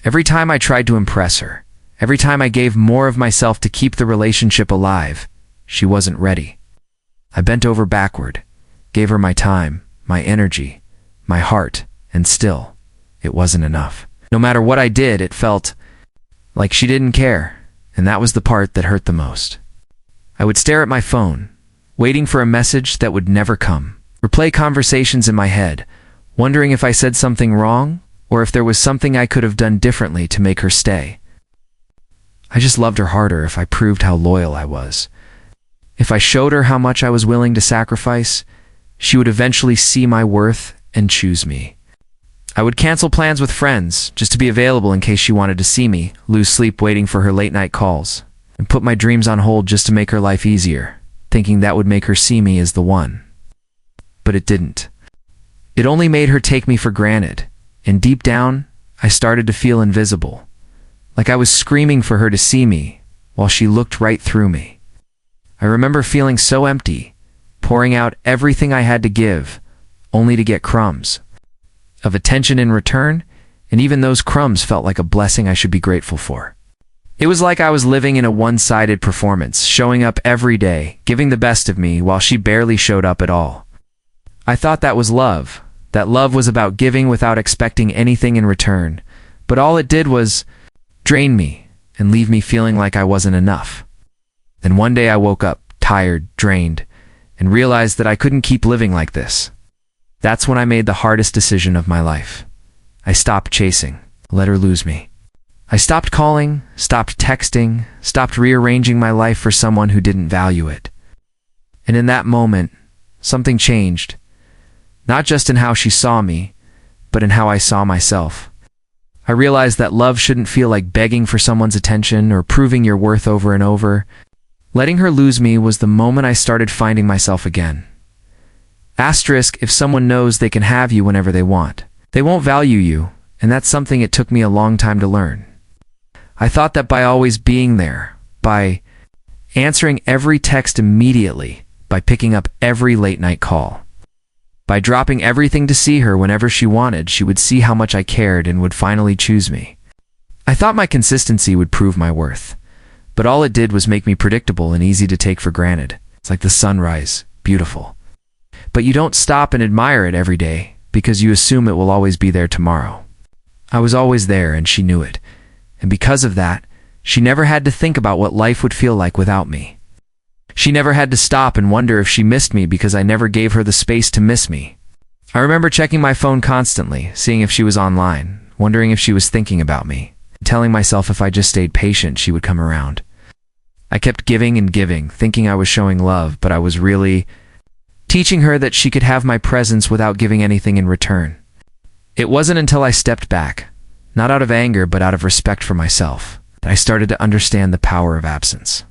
Every time I tried to impress her, every time I gave more of myself to keep the relationship alive, she wasn't ready. I bent over backward, gave her my time, my energy, my heart, and still, it wasn't enough. No matter what I did, it felt like she didn't care, and that was the part that hurt the most. I would stare at my phone, waiting for a message that would never come, replay conversations in my head, wondering if I said something wrong or if there was something I could have done differently to make her stay. I just loved her harder if I proved how loyal I was. If I showed her how much I was willing to sacrifice, she would eventually see my worth and choose me. I would cancel plans with friends just to be available in case she wanted to see me, lose sleep waiting for her late-night calls, and put my dreams on hold just to make her life easier, thinking that would make her see me as the one. But it didn't. It only made her take me for granted, and deep down, I started to feel invisible, like I was screaming for her to see me while she looked right through me. I remember feeling so empty, pouring out everything I had to give, only to get crumbs of attention in return, and even those crumbs felt like a blessing I should be grateful for. It was like I was living in a one-sided performance, showing up every day, giving the best of me while she barely showed up at all. I thought that was love, that love was about giving without expecting anything in return, but all it did was drain me and leave me feeling like I wasn't enough. Then one day I woke up, tired, drained, and realized that I couldn't keep living like this. That's when I made the hardest decision of my life. I stopped chasing, let her lose me. I stopped calling, stopped texting, stopped rearranging my life for someone who didn't value it. And in that moment, something changed. Not just in how she saw me, but in how I saw myself. I realized that love shouldn't feel like begging for someone's attention or proving your worth over and over. Letting her lose me was the moment I started finding myself again. Asterisk, if someone knows they can have you whenever they want, they won't value you, and that's something it took me a long time to learn. I thought that by always being there, by answering every text immediately, by picking up every late-night call, by dropping everything to see her whenever she wanted, she would see how much I cared and would finally choose me. I thought my consistency would prove my worth, but all it did was make me predictable and easy to take for granted. It's like the sunrise, beautiful. But you don't stop and admire it every day because you assume it will always be there tomorrow. I was always there and she knew it. And because of that, she never had to think about what life would feel like without me. She never had to stop and wonder if she missed me because I never gave her the space to miss me. I remember checking my phone constantly, seeing if she was online, wondering if she was thinking about me, telling myself if I just stayed patient, she would come around. I kept giving and giving, thinking I was showing love, but I was really teaching her that she could have my presence without giving anything in return. It wasn't until I stepped back, not out of anger but out of respect for myself, that I started to understand the power of absence.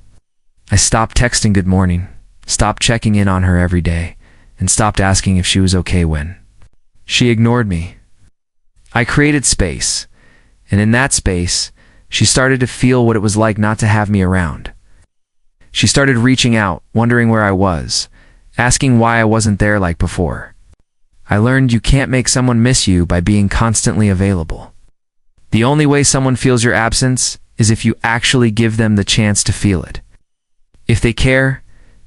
I stopped texting good morning, stopped checking in on her every day, and stopped asking if she was okay when she ignored me. I created space, and in that space, she started to feel what it was like not to have me around. She started reaching out, wondering where I was, asking why I wasn't there like before. I learned you can't make someone miss you by being constantly available. The only way someone feels your absence is if you actually give them the chance to feel it. If they care,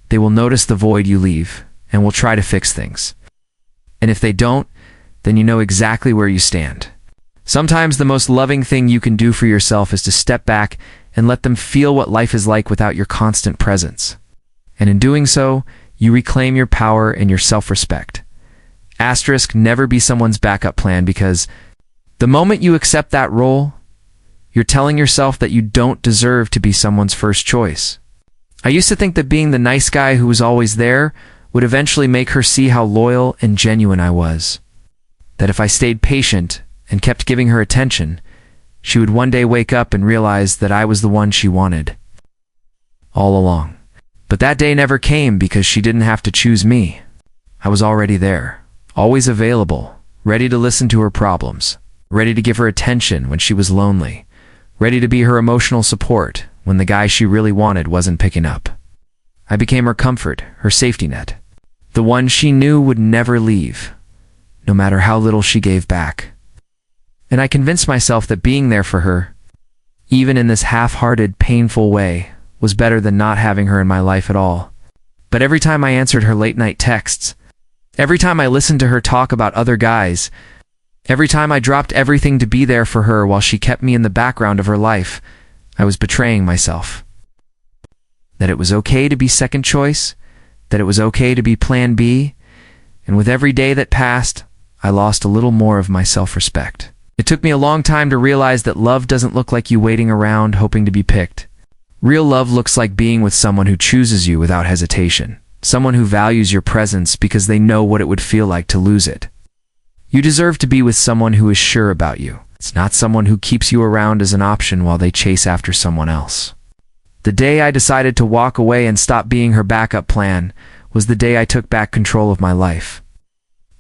they will notice the void you leave and will try to fix things. And if they don't, then you know exactly where you stand. Sometimes the most loving thing you can do for yourself is to step back and let them feel what life is like without your constant presence. And in doing so, you reclaim your power and your self-respect. Asterisk, never be someone's backup plan, because the moment you accept that role, you're telling yourself that you don't deserve to be someone's first choice. I used to think that being the nice guy who was always there would eventually make her see how loyal and genuine I was. That if I stayed patient and kept giving her attention, she would one day wake up and realize that I was the one she wanted all along. But that day never came because she didn't have to choose me. I was already there, always available, ready to listen to her problems, ready to give her attention when she was lonely, ready to be her emotional support when the guy she really wanted wasn't picking up. I became her comfort, her safety net, the one she knew would never leave, no matter how little she gave back. And I convinced myself that being there for her, even in this half-hearted, painful way, was better than not having her in my life at all. But every time I answered her late-night texts, every time I listened to her talk about other guys, every time I dropped everything to be there for her while she kept me in the background of her life, I was betraying myself. That it was okay to be second choice, that it was okay to be plan B, and with every day that passed, I lost a little more of my self-respect. It took me a long time to realize that love doesn't look like you waiting around hoping to be picked. Real love looks like being with someone who chooses you without hesitation, someone who values your presence because they know what it would feel like to lose it. You deserve to be with someone who is sure about you. It's not someone who keeps you around as an option while they chase after someone else. The day I decided to walk away and stop being her backup plan was the day I took back control of my life.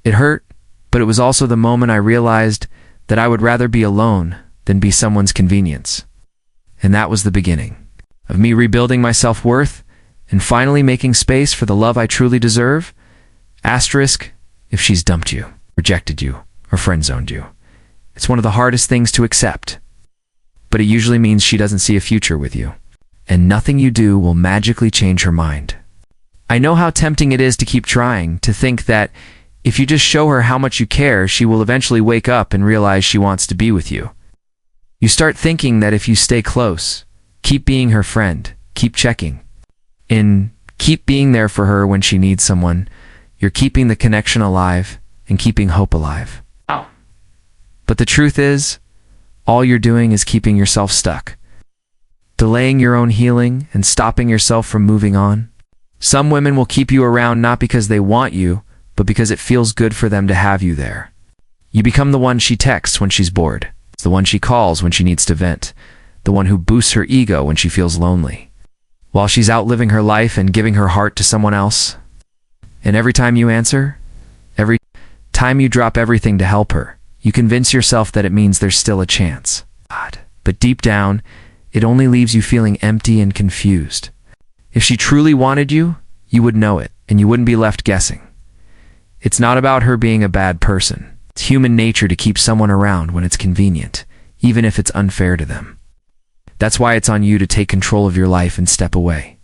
It hurt, but it was also the moment I realized that I would rather be alone than be someone's convenience. And that was the beginning of me rebuilding my self-worth and finally making space for the love I truly deserve. Asterisk, if she's dumped you, rejected you, or friend-zoned you. It's one of the hardest things to accept, but it usually means she doesn't see a future with you, and nothing you do will magically change her mind. I know how tempting it is to keep trying, to think that if you just show her how much you care, she will eventually wake up and realize she wants to be with you. You start thinking that if you stay close, keep being her friend, keep checking in, keep being there for her when she needs someone, you're keeping the connection alive and keeping hope alive. Oh. But the truth is, all you're doing is keeping yourself stuck, delaying your own healing and stopping yourself from moving on. Some women will keep you around not because they want you, but because it feels good for them to have you there. You become the one she texts when she's bored. It's the one she calls when she needs to vent, the one who boosts her ego when she feels lonely, while she's out living her life and giving her heart to someone else. And every time you answer, every time you drop everything to help her, you convince yourself that it means there's still a chance. But deep down, it only leaves you feeling empty and confused. If she truly wanted you, you would know it, and you wouldn't be left guessing. It's not about her being a bad person. It's human nature to keep someone around when it's convenient, even if it's unfair to them. That's why it's on you to take control of your life and step away.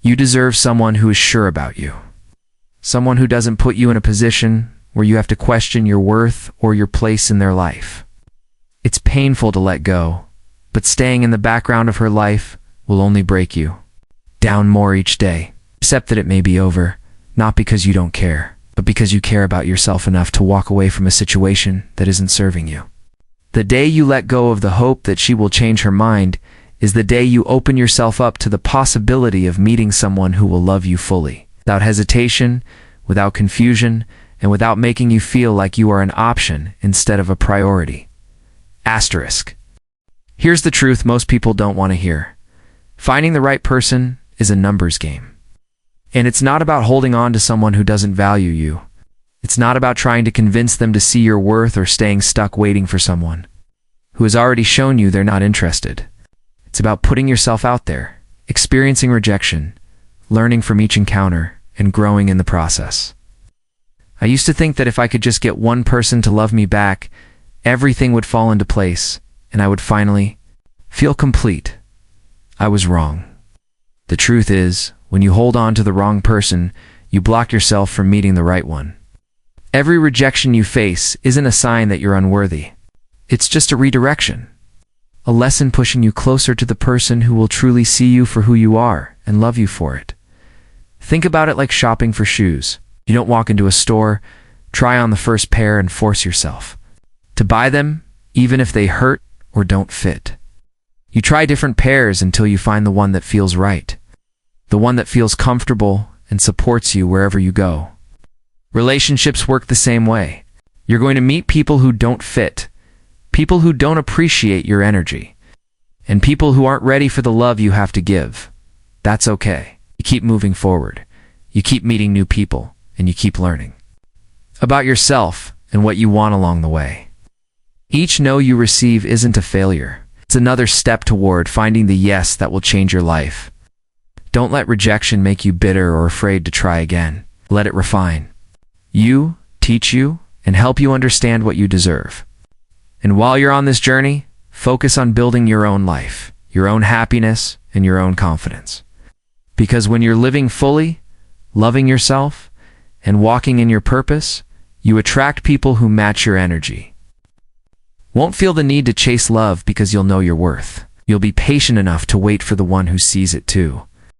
You deserve someone who is sure about you. Someone who doesn't put you in a position where you have to question your worth or your place in their life. It's painful to let go, but staying in the background of her life will only break you down more each day. Accept that it may be over, not because you don't care, but because you care about yourself enough to walk away from a situation that isn't serving you. The day you let go of the hope that she will change her mind is the day you open yourself up to the possibility of meeting someone who will love you fully, without hesitation, without confusion, and without making you feel like you are an option instead of a priority. Asterisk. Here's the truth most people don't want to hear. Finding the right person is a numbers game. And it's not about holding on to someone who doesn't value you. It's not about trying to convince them to see your worth or staying stuck waiting for someone who has already shown you they're not interested. It's about putting yourself out there, experiencing rejection, learning from each encounter, and growing in the process. I used to think that if I could just get one person to love me back, everything would fall into place, and I would finally feel complete. I was wrong. The truth is, when you hold on to the wrong person, you block yourself from meeting the right one. Every rejection you face isn't a sign that you're unworthy. It's just a redirection. A lesson pushing you closer to the person who will truly see you for who you are and love you for it. Think about it like shopping for shoes. You don't walk into a store, try on the first pair, and force yourself to buy them, even if they hurt or don't fit. You try different pairs until you find the one that feels right, the one that feels comfortable and supports you wherever you go. Relationships work the same way. You're going to meet people who don't fit, people who don't appreciate your energy, and people who aren't ready for the love you have to give. That's okay. You keep moving forward. You keep meeting new people, and you keep learning about yourself and what you want along the way. Each no you receive isn't a failure. It's another step toward finding the yes that will change your life. Don't let rejection make you bitter or afraid to try again. Let it refine you, teach you, and help you understand what you deserve. And while you're on this journey, focus on building your own life, your own happiness, and your own confidence. Because when you're living fully, loving yourself, and walking in your purpose, you attract people who match your energy. Won't feel the need to chase love because you'll know your worth. You'll be patient enough to wait for the one who sees it too.